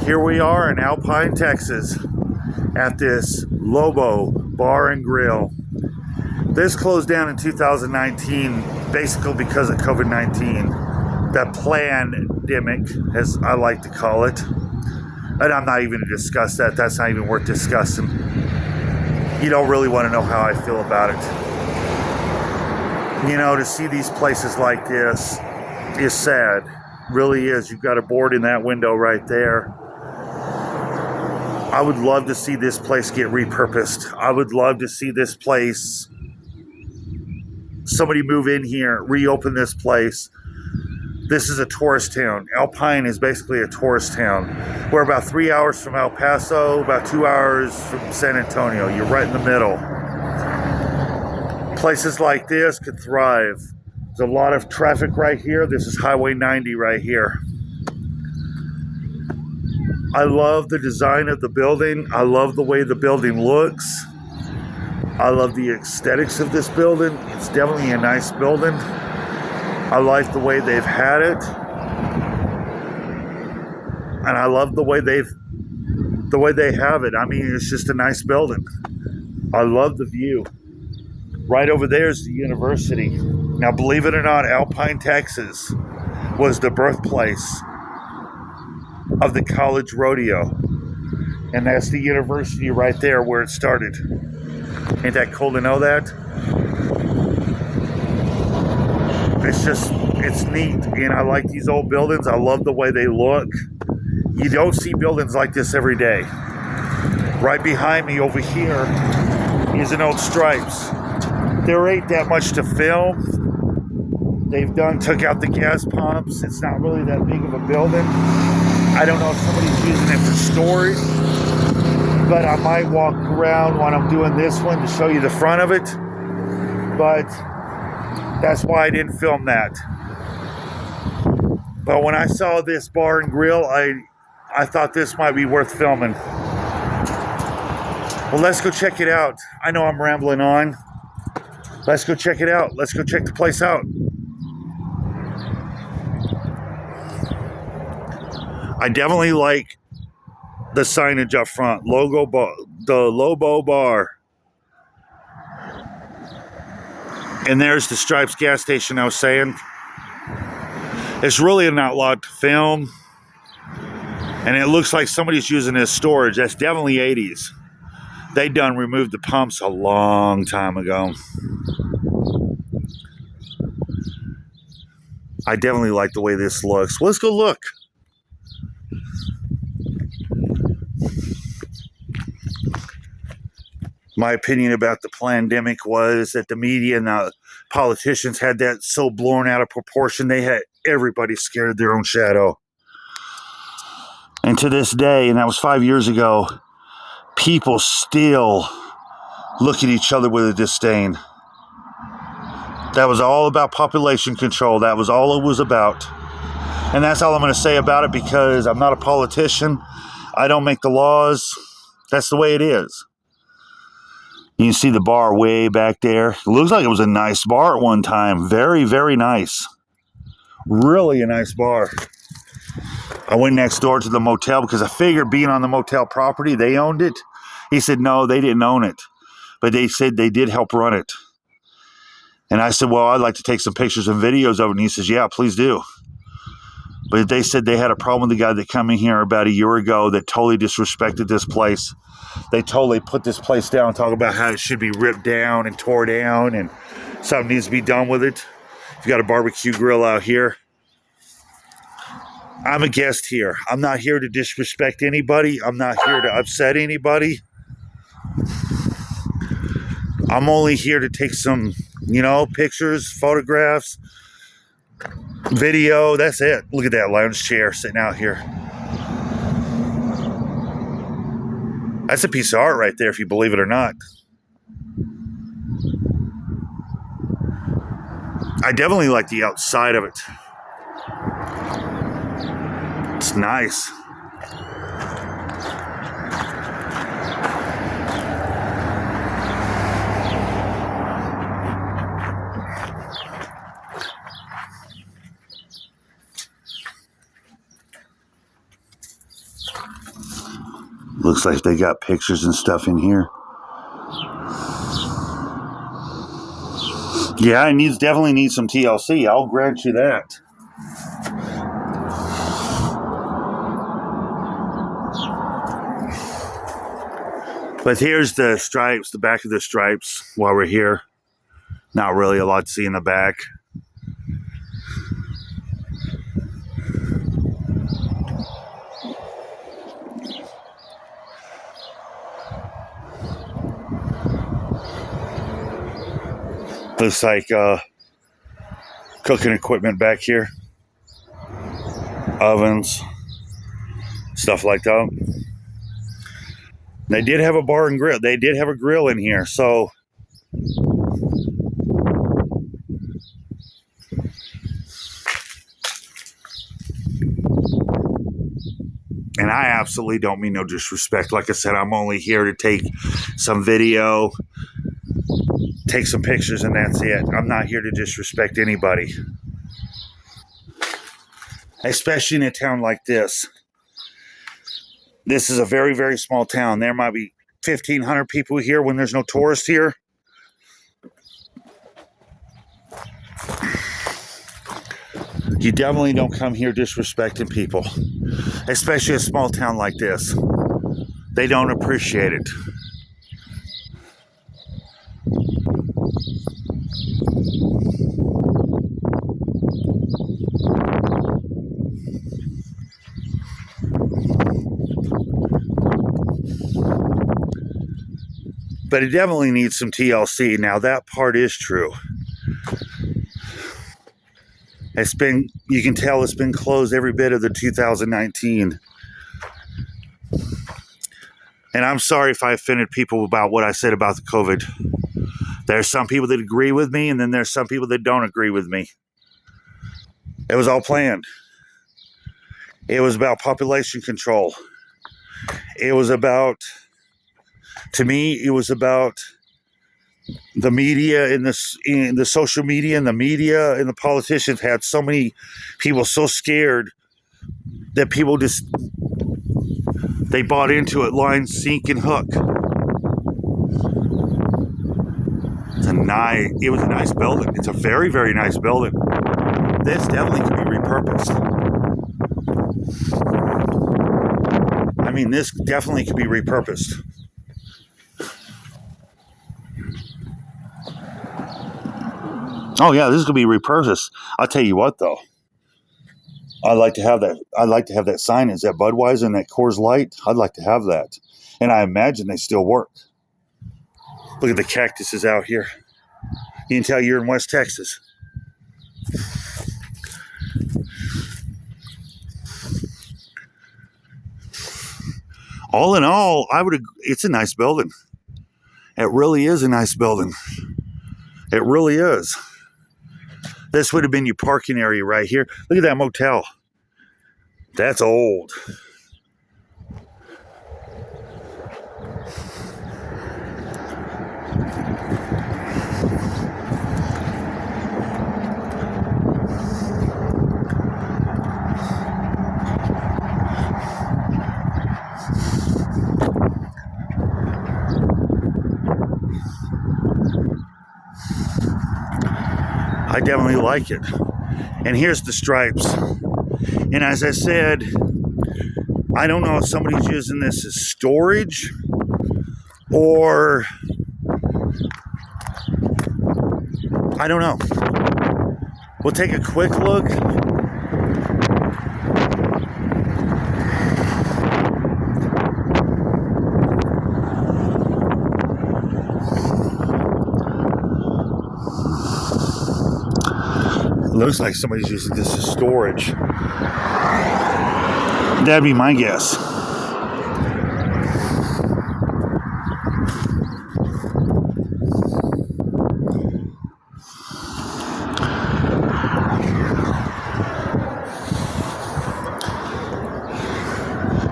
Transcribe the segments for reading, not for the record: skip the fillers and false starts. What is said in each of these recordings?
Here we are in Alpine, Texas at this Lobo Bar and Grill. This closed down in 2019 basically because of COVID-19. That pandemic, as I like to call it. And I'm not even going to discuss that. That's not even worth discussing. You don't really want to know how I feel about it. You know, to see these places like this is sad. Really is. You've got a board in that window right there. I would love to see this place get repurposed. I would love to see this place, somebody move in here, reopen this place. This is a tourist town. Alpine is basically a tourist town. We're about 3 hours from El Paso, about 2 hours from San Antonio. You're right in the middle. Places like this could thrive. There's a lot of traffic right here. This is Highway 90 right here. I love the design of the building. I love the way the building looks. I love the aesthetics of this building. It's definitely a nice building. I like the way they've had it. And I love the way they have it. I mean, it's just a nice building. I love the view. Right over there is the university. Now, believe it or not, Alpine, Texas was the birthplace of the college rodeo. And that's the university right there where it started. Ain't that cool to know that? It's neat. And I like these old buildings. I love the way they look. You don't see buildings like this every day. Right behind me over here is an old Stripes. There ain't that much to film. They've took out the gas pumps. It's not really that big of a building. I don't know if somebody's using it for storage, but I might walk around when I'm doing this one to show you the front of it. But that's why I didn't film that. But when I saw this bar and grill, I thought this might be worth filming. Well, let's go check it out. I know I'm rambling on. Let's go check it out. Let's go check the place out. I definitely like the signage up front. The Lobo Bar. And there's the Stripes gas station I was saying. It's really not a lot to film. And it looks like somebody's using it as storage. That's definitely 80s. They removed the pumps a long time ago. I definitely like the way this looks. Well, let's go look. My opinion about the pandemic was that the media and the politicians had that so blown out of proportion. They had everybody scared of their own shadow. And to this day, and that was 5 years ago, people still look at each other with a disdain. That was all about population control. That was all it was about. And that's all I'm going to say about it, because I'm not a politician. I don't make the laws. That's the way it is. You can see the bar way back there. It looks like it was a nice bar at one time. Very, very nice. Really a nice bar. I went next door to the motel because I figured, being on the motel property, they owned it. He said, no, they didn't own it. But they said they did help run it. And I said, well, I'd like to take some pictures and videos of it. And he says, yeah, please do. But they said they had a problem with the guy that came in here about a year ago that totally disrespected this place. They totally put this place down, talk about how it should be ripped down and tore down and something needs to be done with it. You've got a barbecue grill out here. I'm a guest here. I'm not here to disrespect anybody. I'm not here to upset anybody. I'm only here to take some, pictures, photographs, video. That's it. Look at that lounge chair sitting out here. That's a piece of art right there, if you believe it or not. I definitely like the outside of it. It's nice. Looks like they got pictures and stuff in here. Yeah, it definitely needs some TLC. I'll grant you that. But here's the stripes, the back of the stripes while we're here. Not really a lot to see in the back. Looks like cooking equipment back here. Ovens, stuff like that. They did have a bar and grill. They did have a grill in here, so and I absolutely don't mean no disrespect. Like I said, I'm only here to take some video, take some pictures, and that's it. I'm not here to disrespect anybody. Especially in a town like this. This is a very, very small town. There might be 1,500 people here when there's no tourists here. You definitely don't come here disrespecting people. Especially a small town like this. They don't appreciate it. But it definitely needs some TLC. Now that part is true. You can tell it's been closed every bit of the 2019. And I'm sorry if I offended people about what I said about the COVID. There's some people that agree with me, and then there's some people that don't agree with me. It was all planned. It was about population control. It was about, to me, it was about the media and the social media and the media and the politicians had so many people so scared that people they bought into it line, sink, and hook. It was a nice building. It's a very, very nice building. This definitely could be repurposed. I mean, this definitely could be repurposed. Oh yeah, this is gonna be repurposed. I'll tell you what though. I'd like to have that. I'd like to have that sign. Is that Budweiser and that Coors Light? I'd like to have that. And I imagine they still work. Look at the cactuses out here. You can tell you're in West Texas. All in all, it's a nice building. It really is a nice building. It really is. This would have been your parking area right here. Look at that motel. That's old. I definitely like it. And here's the stripes. And as I said, I don't know if somebody's using this as storage or I don't know. We'll take a quick look. Looks like somebody's using this as storage. That'd be my guess.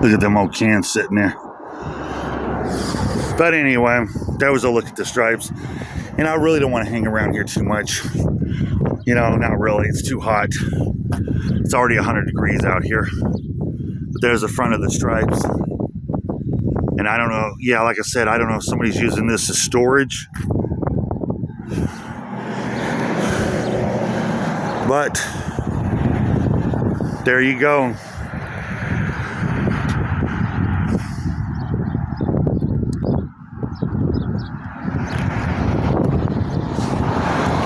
Look at them old cans sitting there. But anyway, that was a look at the stripes. And I really don't want to hang around here too much. You know, not really. It's too hot. It's already 100 degrees out here. But there's the front of the stripes. And I don't know, yeah, like I said, I don't know if somebody's using this as storage. But there you go.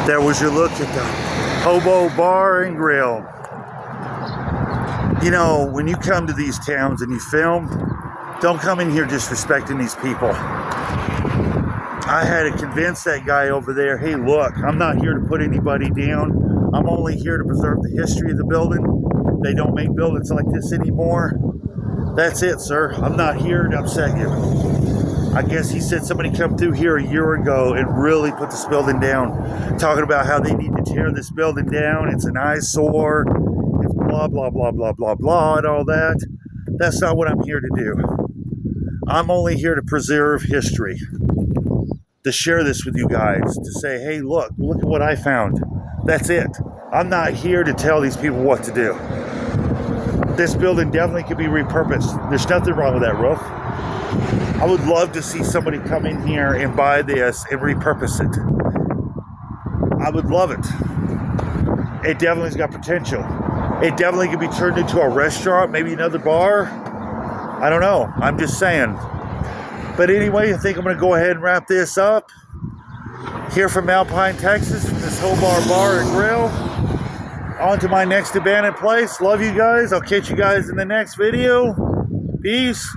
There was your look at the Lobo Bar and Grill. You know, when you come to these towns and you film, don't come in here disrespecting these people. I had to convince that guy over there, hey, look, I'm not here to put anybody down. I'm only here to preserve the history of the building. They don't make buildings like this anymore. That's it, sir. I'm not here to upset you. I guess he said somebody come through here a year ago and really put this building down, talking about how they need to tear this building down. It's an eyesore. It's blah, blah, blah, blah, blah, blah, and all that. That's not what I'm here to do. I'm only here to preserve history, to share this with you guys, to say, hey, look at what I found. That's it. I'm not here to tell these people what to do. This building definitely could be repurposed. There's nothing wrong with that roof. I would love to see somebody come in here and buy this and repurpose it. I would love it. It definitely's got potential. It definitely could be turned into a restaurant, maybe another bar. I don't know. I'm just saying. But anyway, I think I'm going to go ahead and wrap this up. Here from Alpine, Texas, from this Lobo Bar and Grill. On to my next abandoned place. Love you guys. I'll catch you guys in the next video. Peace.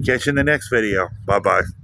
Catch you in the next video. Bye-bye.